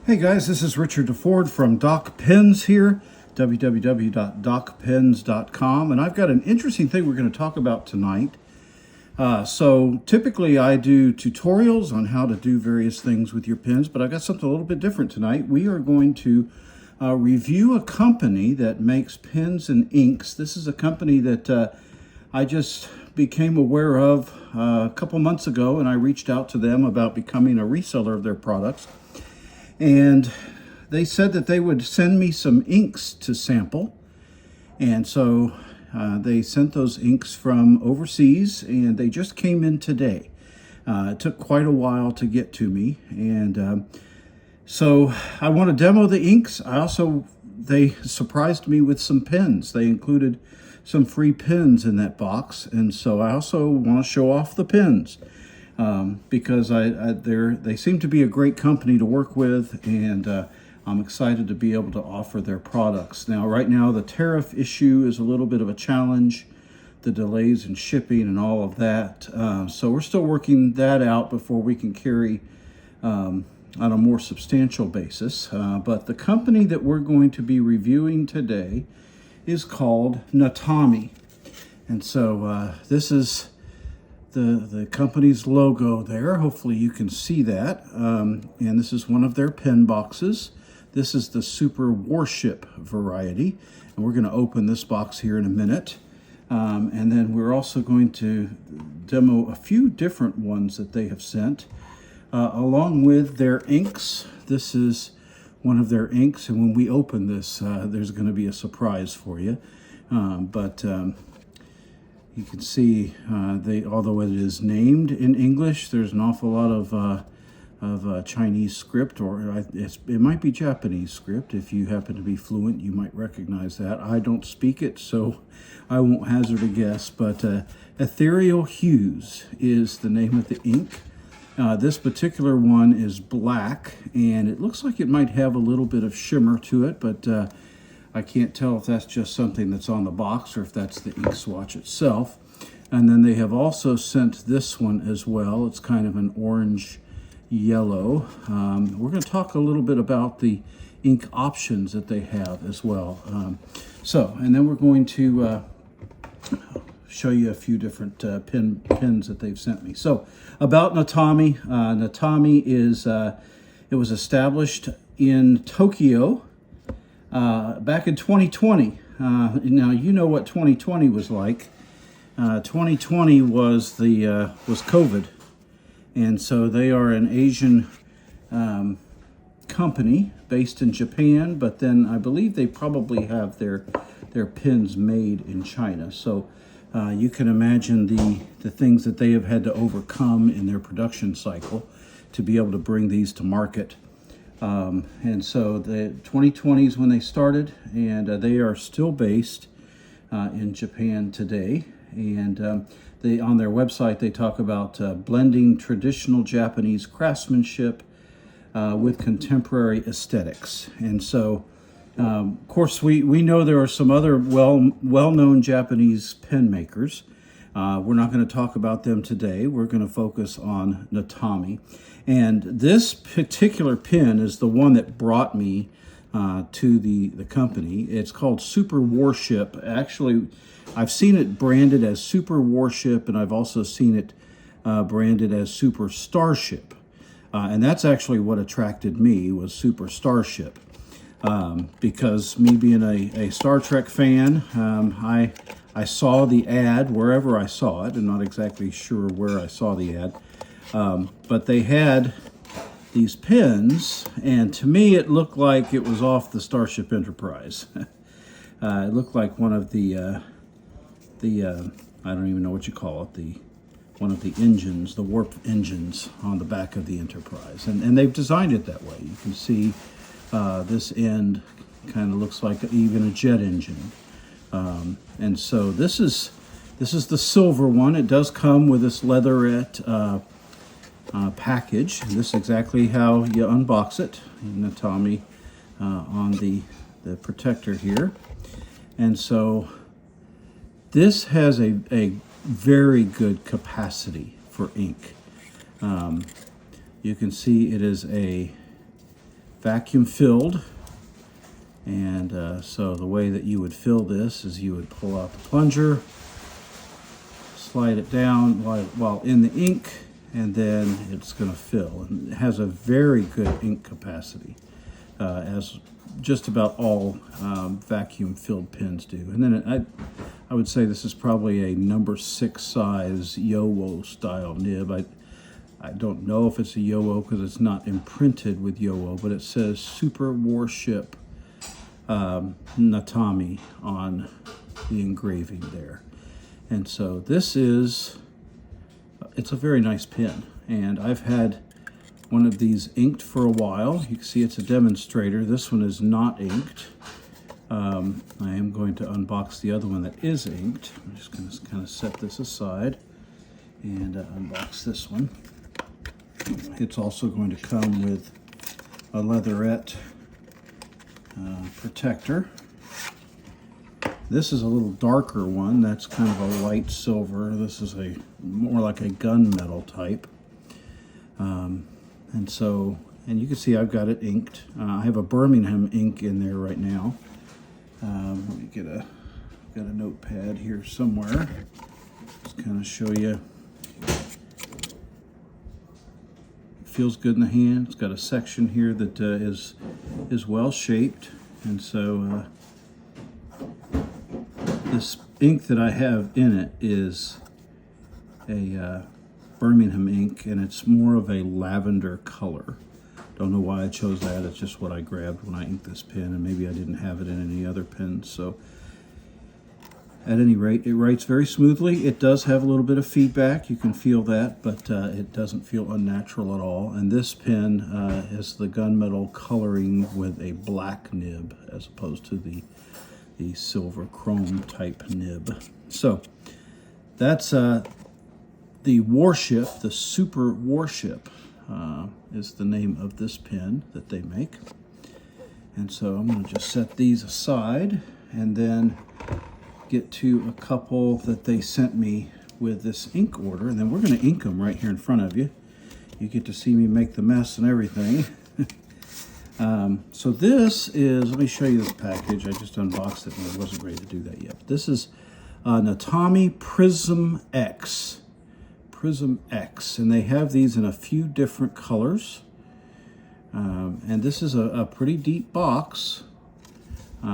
Hey guys, this is Richard DeFord from Doc Pens here, www.docpens.com, and I've got an interesting thing we're going to talk about tonight. So typically I do tutorials on how to do various things with your pens, but I've got something a little bit different tonight. We are going to review a company that makes pens and inks. This is a company that I just became aware of a couple months ago, and I reached out to them about becoming a reseller of their products. And they said that they would send me some inks to sample. And so they sent those inks from overseas, and they just came in today. It took quite a while to get to me. And so I want to demo the inks. They surprised me with some pens. They included some free pens in that box. And so I also want to show off the pens. Because they seem to be a great company to work with, and I'm excited to be able to offer their products. Now, right now, the tariff issue is a little bit of a challenge, the delays in shipping and all of that. So we're still working that out before we can carry on a more substantial basis. But the company that we're going to be reviewing today is called Natami. And so this is the company's logo there. Hopefully you can see that. And this is one of their pen boxes. This is the Super Warship variety. And we're going to open this box here in a minute. And then we're also going to demo a few different ones that they have sent, along with their inks. This is one of their inks. And when we open this, there's going to be a surprise for you. You can see, although it is named in English, there's an awful lot of Chinese script, or it might be Japanese script. If you happen to be fluent, you might recognize that. I don't speak it, so I won't hazard a guess, but Ethereal Hues is the name of the ink. This particular one is black, and it looks like it might have a little bit of shimmer to it, but I can't tell if that's just something that's on the box or if that's the ink swatch itself. And then they have also sent this one as well. It's kind of an orange yellow. We're going to talk a little bit about the ink options that they have as well. And then we're going to show you a few different pens that they've sent me. So about Natami. Natami is, it was established in Tokyo back in 2020. Now you know what 2020 was like. 2020 was COVID, and so they are an Asian company based in Japan. But then I believe they probably have their pens made in China. So you can imagine the things that they have had to overcome in their production cycle to be able to bring these to market. And so the 2020 is when they started, and they are still based in Japan today. And on their website, they talk about blending traditional Japanese craftsmanship with contemporary aesthetics. And so, of course, we know there are some other well-known Japanese pen makers. We're not going to talk about them today. We're going to focus on Natami. And this particular pen is the one that brought me to the company. It's called Super Warship. Actually, I've seen it branded as Super Warship, and I've also seen it branded as Super Starship. And that's actually what attracted me, was Super Starship. Because me being a Star Trek fan, I saw the ad wherever I saw it. I'm not exactly sure where I saw the ad. But they had these pens, and to me it looked like it was off the Starship Enterprise. It looked like one of the I don't even know what you call it, one of the engines, the warp engines on the back of the Enterprise. And they've designed it that way. You can see this end kind of looks like even a jet engine. And so this is the silver one. It does come with this leatherette package. And this is exactly how you unbox it. Natami on the protector here. And so this has a very good capacity for ink. You can see it is a vacuum filled. And so the way that you would fill this is you would pull out the plunger, slide it down while in the ink, and then it's going to fill. And it has a very good ink capacity, as just about all vacuum filled pens do. And then I would say this is probably a number 6 size Yowo style nib. I don't know if it's a Yowo because it's not imprinted with Yowo, but it says Super Warship Natami on the engraving there. And so it's a very nice pen, and I've had one of these inked for a while. You can see it's a demonstrator. This one is not inked. I am going to unbox the other one that is inked. I'm just going to kind of set this aside and unbox this one. It's also going to come with a leatherette protector. This is a little darker one. That's kind of a light silver. This is more like a gunmetal type. And you can see I've got it inked. I have a Birmingham ink in there right now. Let me got a notepad here somewhere. Just kind of show you. Feels good in the hand. It's got a section here that is well shaped, and so this ink that I have in it is a Birmingham ink, and it's more of a lavender color. Don't know why I chose that. It's just what I grabbed when I inked this pen, and maybe I didn't have it in any other pens. So at any rate, it writes very smoothly. It does have a little bit of feedback. You can feel that, but it doesn't feel unnatural at all. And this pen has the gunmetal coloring with a black nib as opposed to the silver chrome type nib. So that's the Warship, the Super Warship is the name of this pen that they make. And so I'm going to just set these aside and then get to a couple that they sent me with this ink order, and then we're going to ink them right here in front of you. You get to see me make the mess and everything. So this is, let me show you this package. I just unboxed it and I wasn't ready to do that yet. This is Natami PrismX. PrismX, and they have these in a few different colors. And this is a pretty deep box.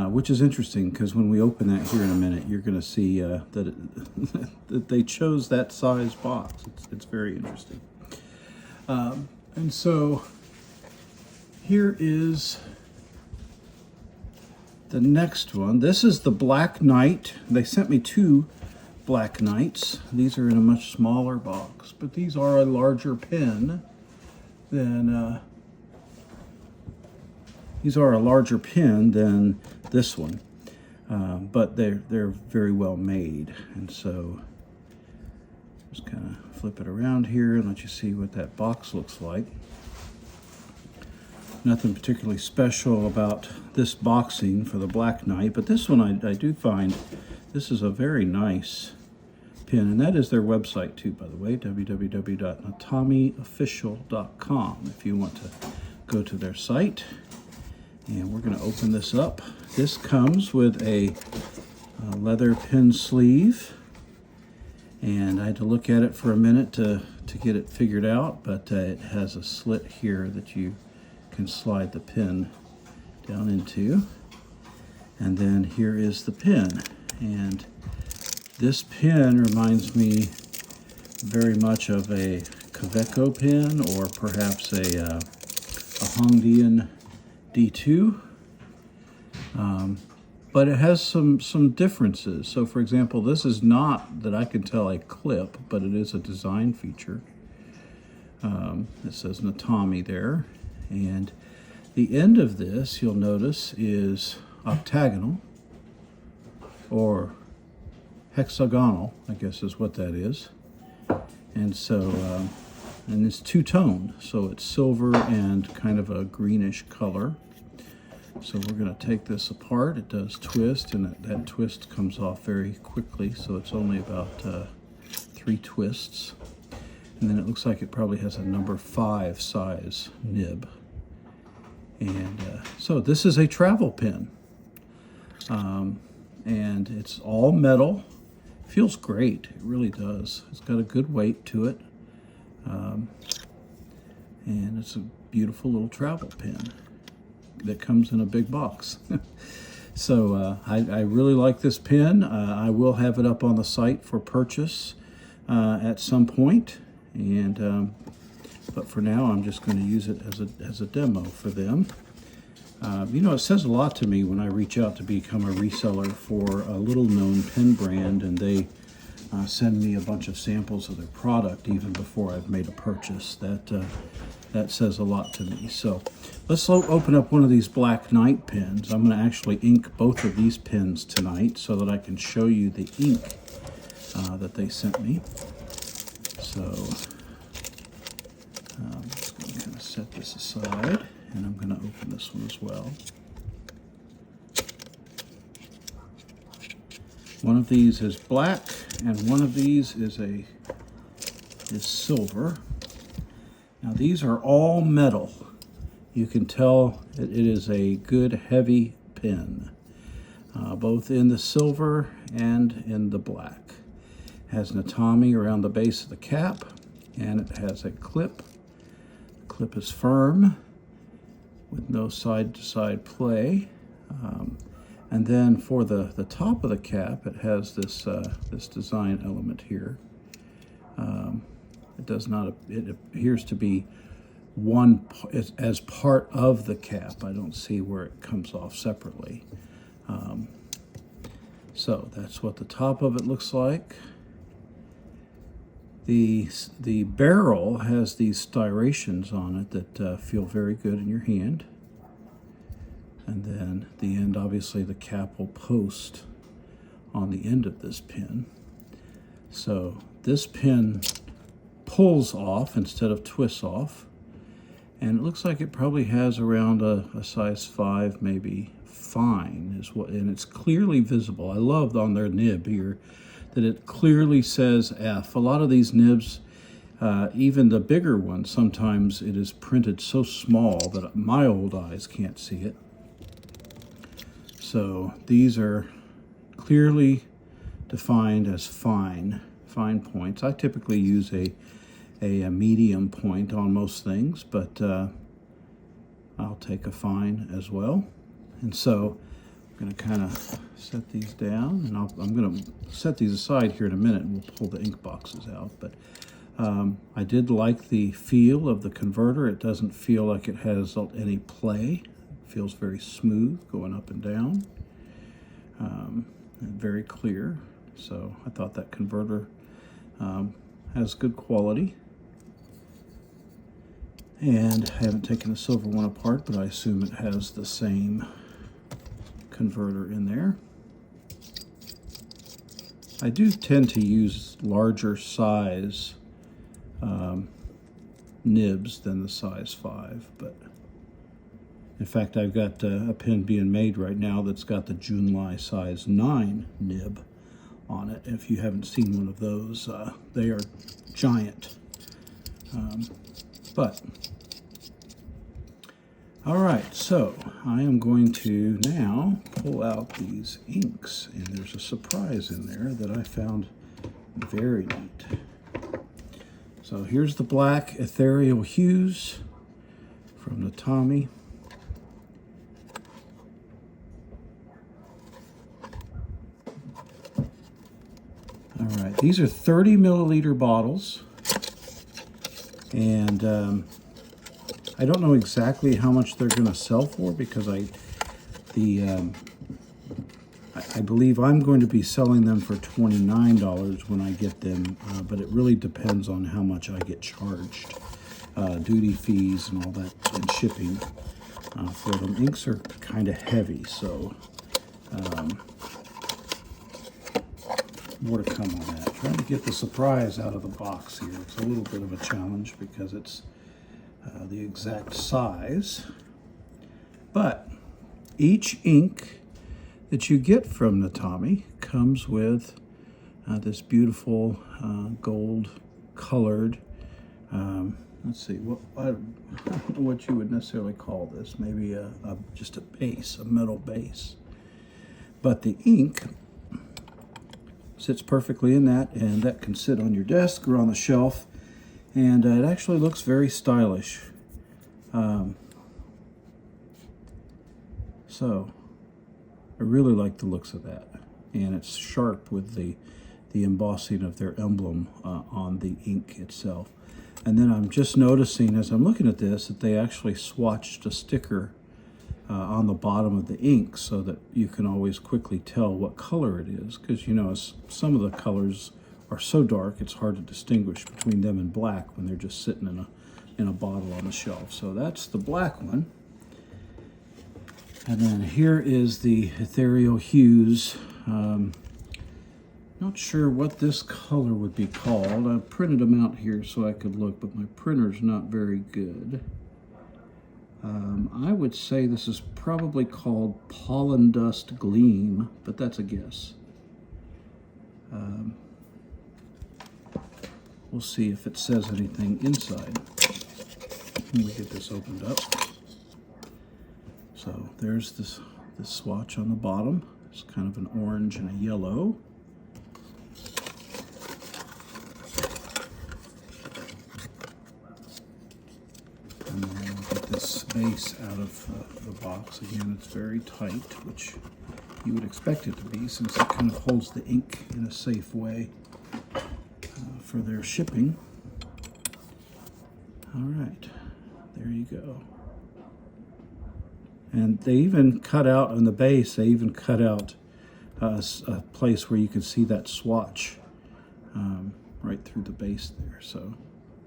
Which is interesting because when we open that here in a minute, you're going to see that they chose that size box. It's very interesting. And so here is the next one. This is the Black Knight. They sent me 2 Black Knights. These are in a much smaller box, but these are a larger pen than this one, but they're very well made. And so just kind of flip it around here and let you see what that box looks like. Nothing particularly special about this boxing for the Black Knight, but this one I do find this is a very nice pen, and that is their website too, by the way, www.natamiofficial.com if you want to go to their site. And we're going to open this up. This comes with a leather pen sleeve, and I had to look at it for a minute to get it figured out, but it has a slit here that you can slide the pen down into. And then here is the pen, and this pen reminds me very much of a Kaweco pen, or perhaps a Hongdian D2, but it has some differences. So for example, this is not, that I can tell, a clip, but it is a design feature. It says Natami there, and the end of this, you'll notice, is octagonal, or hexagonal, I guess is what that is. And so and it's two-tone, so it's silver and kind of a greenish color. So we're going to take this apart. It does twist, and that twist comes off very quickly, so it's only about 3 twists. And then it looks like it probably has a number 5 size nib. And so this is a travel pen. And it's all metal. Feels great, it really does. It's got a good weight to it. And it's a beautiful little travel pen that comes in a big box. So I really like this pen. I will have it up on the site for purchase at some point. And but for now, I'm just going to use it as a demo for them. You know, it says a lot to me when I reach out to become a reseller for a little-known pen brand, and they send me a bunch of samples of their product even before I've made a purchase. That says a lot to me. So let's open up one of these Black Knight pens. I'm going to actually ink both of these pens tonight so that I can show you the ink that they sent me. So I'm just going to kind of set this aside, and I'm going to open this one as well. One of these is black, and one of these is silver. Now these are all metal. You can tell it is a good heavy pen, both in the silver and in the black. It has Natami around the base of the cap, and it has a clip. The clip is firm with no side-to-side play. And then for the top of the cap, it has this design element here. It appears to be one as part of the cap. I don't see where it comes off separately. So that's what the top of it looks like. The barrel has these styrations on it that feel very good in your hand. And then the end, obviously the cap will post on the end of this pen. So this pen pulls off instead of twists off. And it looks like it probably has around a size 5, maybe fine, and it's clearly visible. I love on their nib here that it clearly says F. A lot of these nibs, even the bigger ones, sometimes it is printed so small that my old eyes can't see it. So these are clearly defined as fine points. I typically use a medium point on most things, but I'll take a fine as well. And so I'm going to kind of set these down, and I'm going to set these aside here in a minute, and we'll pull the ink boxes out. But I did like the feel of the converter. It doesn't feel like it has any play. It feels very smooth going up and down, and very clear. So I thought that converter has good quality. And I haven't taken the silver one apart, but I assume it has the same converter in there. I do tend to use larger size nibs than the size 5, but in fact I've got a pen being made right now that's got the Junlai size 9 nib on it. If you haven't seen one of those, they are giant. But all right, so I am going to now pull out these inks, and there's a surprise in there that I found very neat. So here's the black Ethereal Hues from Natami. All right, these are 30 milliliter bottles, and I don't know exactly how much they're going to sell for, because I believe I'm going to be selling them for $29 when I get them, but it really depends on how much I get charged, duty fees and all that, and shipping for them. Inks are kind of heavy, so more to come on that. Trying to get the surprise out of the box here. It's a little bit of a challenge because it's the exact size, but each ink that you get from Natami comes with this beautiful gold colored let's see, I don't know what you would necessarily call this. Maybe just a base, a metal base. But the ink sits perfectly in that, and that can sit on your desk or on the shelf, and it actually looks very stylish. So I really like the looks of that, and it's sharp with the embossing of their emblem on the ink itself. And then I'm just noticing as I'm looking at this that they actually swatched a sticker on the bottom of the ink so that you can always quickly tell what color it is, because you know some of the colors are so dark it's hard to distinguish between them and black when they're just sitting in a bottle on the shelf. So that's the black one. And then here is the Ethereal Hues. Not sure what this color would be called. I printed them out here so I could look, but my printer's not very good. I would say this is probably called Pollen Dust Gleam, but that's a guess. We'll see if it says anything inside. Let me get this opened up. So there's this swatch on the bottom. It's kind of an orange and a yellow. And then I'll get this base out of the box. Again, it's very tight, which you would expect it to be since it kind of holds the ink in a safe way for their shipping. All right, there you go. And they even cut out on the base, they even cut out a place where you can see that swatch right through the base there. So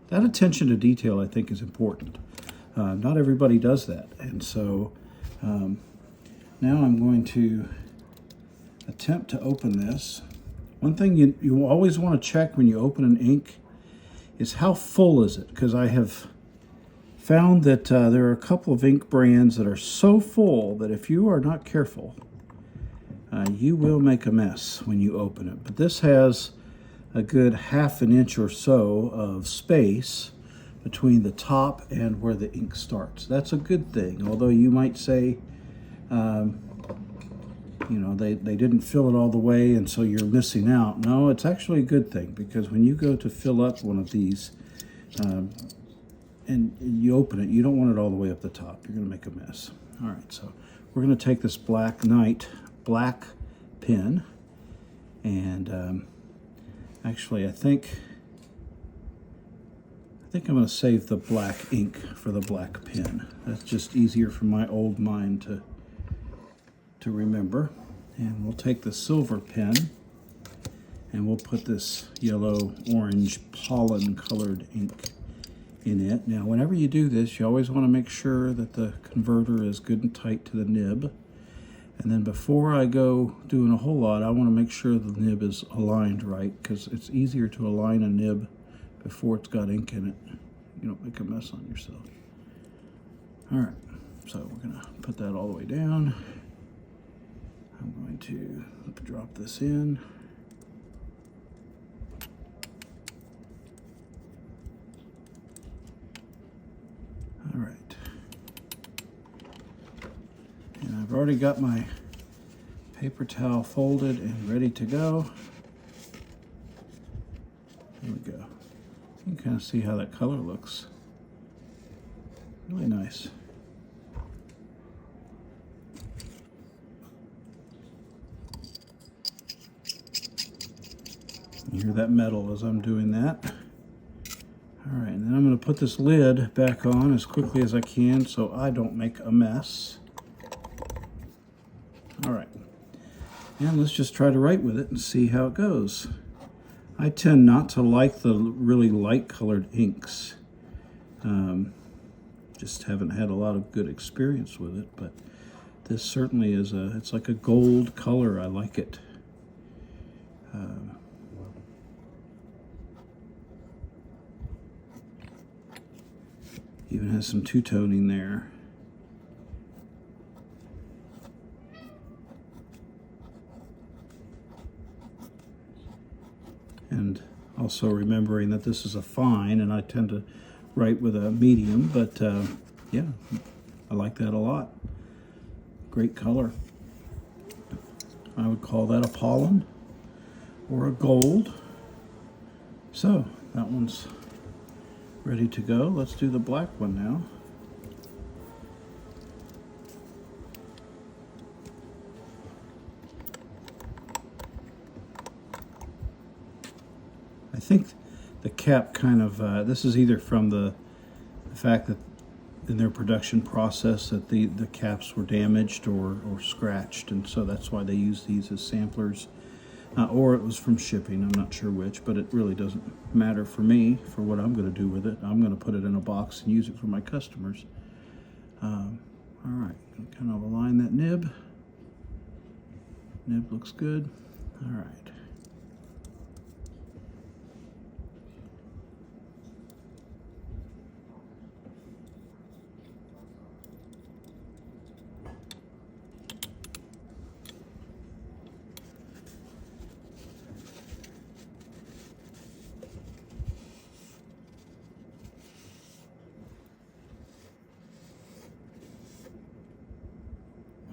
that attention to detail, I think, is important. Not everybody does that. And so now I'm going to attempt to open this. One thing you always want to check when you open an ink is how full is it, because I have found that there are a couple of ink brands that are so full that if you are not careful, you will make a mess when you open it. But this has a good ½ an inch or so of space between the top and where the ink starts. That's a good thing, although you might say, you know, they didn't fill it all the way and so you're missing out. No, it's actually a good thing, because when you go to fill up one of these, and you open it, you don't want it all the way up the top. You're going to make a mess. All right, so we're going to take this Black Knight black pen, and actually I think I'm going to save the black ink for the black pen. That's just easier for my old mind to remember. And we'll take the silver pen, and we'll put this yellow orange pollen colored ink in it. Now, whenever you do this, you always want to make sure that the converter is good and tight to the nib. And then before I go doing a whole lot, I want to make sure the nib is aligned right, because it's easier to align a nib before it's got ink in it. You don't make a mess on yourself. All right, so we're going to put that all the way down. I'm going to drop this in. All right, and I've already got my paper towel folded and ready to go. There we go. You can kind of see how that color looks. Really nice. You hear that metal as I'm doing that. All right, and then I'm going to put this lid back on as quickly as I can so I don't make a mess. All right, and let's just try to write with it and see how it goes. I tend not to like the really light colored inks. Just haven't had a lot of good experience with it, but this certainly is it's like a gold color. I like it. Even has some two-toning there. And also remembering that this is a fine, and I tend to right with a medium, but yeah, I like that a lot. Great color. I would call that a pollen or a gold. So that one's ready to go. Let's do the black one now. I think the cap kind of, this is either from the fact that in their production process that the caps were damaged or scratched, and so that's why they use these as samplers, or it was from shipping. I'm not sure which, but it really doesn't matter for me for what I'm going to do with it. I'm going to put it in a box and use it for my customers. All right, kind of align that nib. Nib looks good. All right.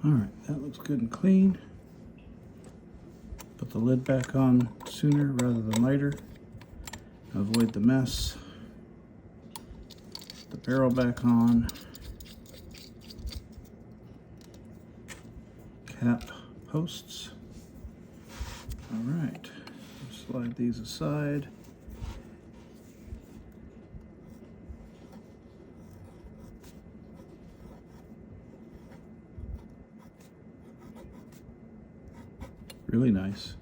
All right, that looks good and clean. Put the lid back on sooner rather than later. Avoid the mess. Put the barrel back on. Cap posts. All right, slide these aside. Really nice.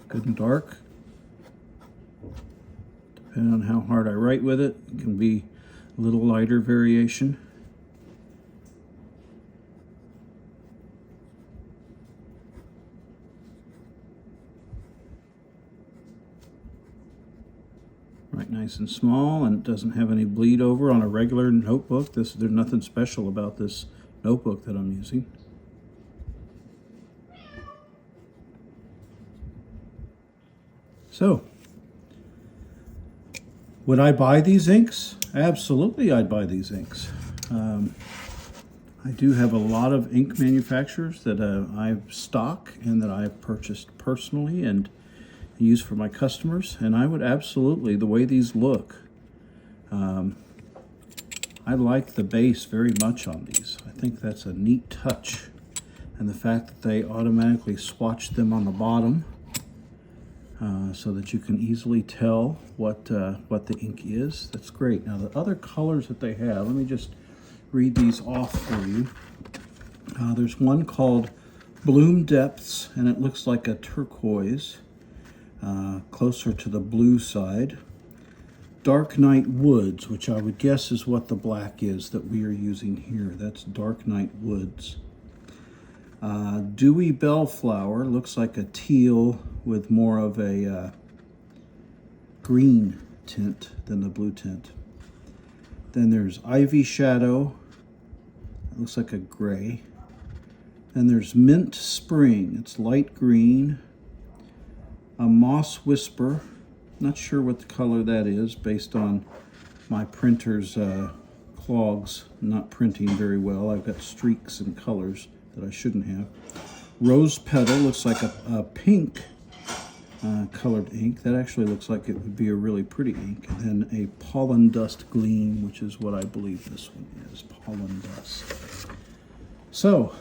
Good and dark. Depending on how hard I write with it, it can be a little lighter variation. Right, nice and small, and it doesn't have any bleed over on a regular notebook. There's nothing special about this notebook that I'm using. So, would I buy these inks? Absolutely, I'd buy these inks. I do have a lot of ink manufacturers that I stock and that I've purchased personally and use for my customers, and I would absolutely, the way these look, I like the base very much on these. I think that's a neat touch, and the fact that they automatically swatch them on the bottom so that you can easily tell what the ink is. That's great. Now the other colors that they have, let me just read these off for you. There's one called Bloom Depths, and it looks like a turquoise, closer to the blue side. Dark Night Woods, which I would guess is what the black is that we are using here. That's Dark Night Woods. Dewy Bellflower, looks like a teal with more of a green tint than the blue tint. Then there's Ivy Shadow, it looks like a gray. Then there's Mint Spring, it's light green. A Moss Whisper, not sure what the color that is based on my printer's clogs not printing very well. I've got streaks and colors that I shouldn't have. Rose Petal looks like a pink colored ink. That actually looks like it would be a really pretty ink. And then a Pollen Dust Gleam, which is what I believe this one is, Pollen Dust. So,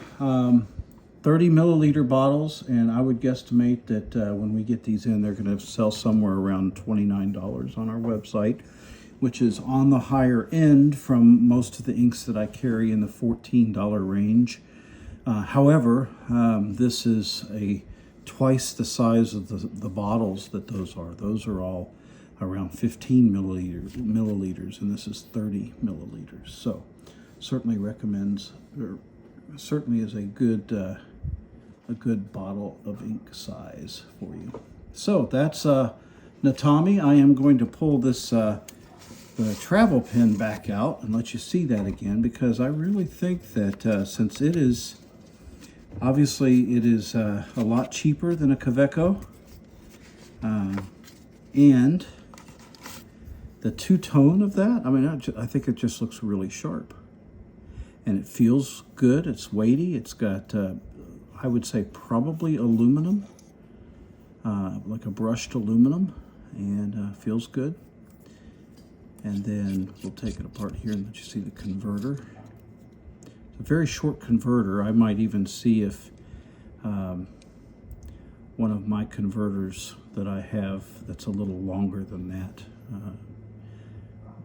30 milliliter bottles, and I would guesstimate that when we get these in, they're going to sell somewhere around $29 on our website, which is on the higher end from most of the inks that I carry in the $14 range. However, this is twice the size of the bottles that those are. Those are all around 15 milliliters, and this is 30 milliliters. So certainly recommends, or certainly is a good bottle of ink size for you. So that's Natami. I am going to pull this the travel pen back out and let you see that again, because I really think that since it is obviously it is a lot cheaper than a Kaweco, and the two-tone of that, I mean, I think it just looks really sharp. And it feels good. It's weighty. It's got, I would say, probably aluminum, like a brushed aluminum, and feels good. And then we'll take it apart here and let you see the converter. It's a very short converter. I might even see if one of my converters that I have that's a little longer than that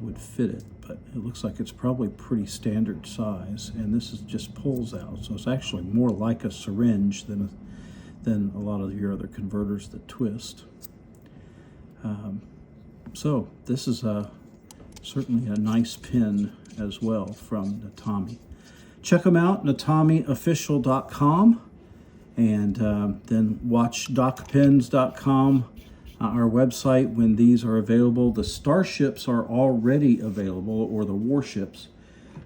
would fit it, but it looks like it's probably pretty standard size, and this is just pulls out, so it's actually more like a syringe than a lot of your other converters that twist. So this is certainly a nice pin as well from Natami. Check them out, natamiofficial.com, and then watch docpins.com, our website, when these are available. The starships are already available, or the warships.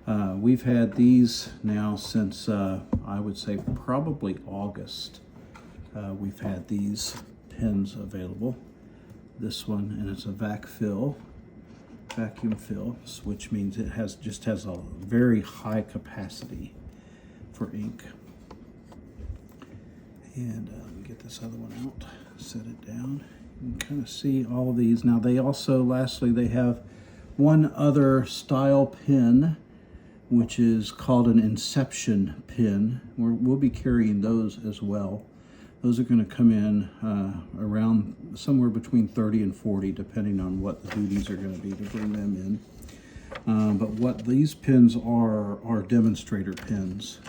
We've had these now since, I would say, probably August. We've had these pins available. This one, and it's a vacuum fill, which means it just has a very high capacity for ink. And let me get this other one out, set it down. You can kind of see all of these. Now they also, lastly, they have one other style pin, which is called an Inception pin. We'll be carrying those as well. Those are going to come in around somewhere between 30 and 40, depending on what the duties are going to be to bring them in. But what these pins are demonstrator pins,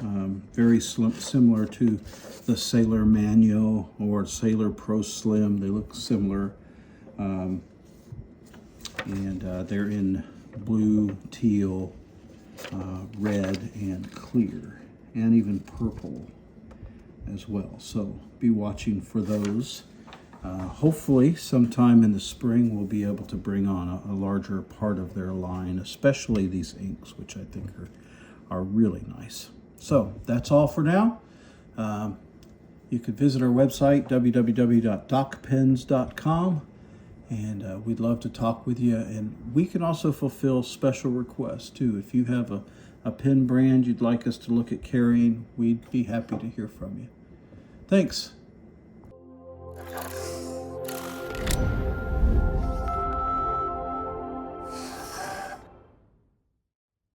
very similar to the Sailor Manual or Sailor Pro Slim. They look similar, and they're in blue, teal, red, and clear, and even purple as well. So be watching for those. Hopefully sometime in the spring we'll be able to bring on a larger part of their line, especially these inks, which I think are really nice. So that's all for now. You could visit our website, www.docpins.com, and we'd love to talk with you. And we can also fulfill special requests too. If you have a pen brand you'd like us to look at carrying, we'd be happy to hear from you. Thanks.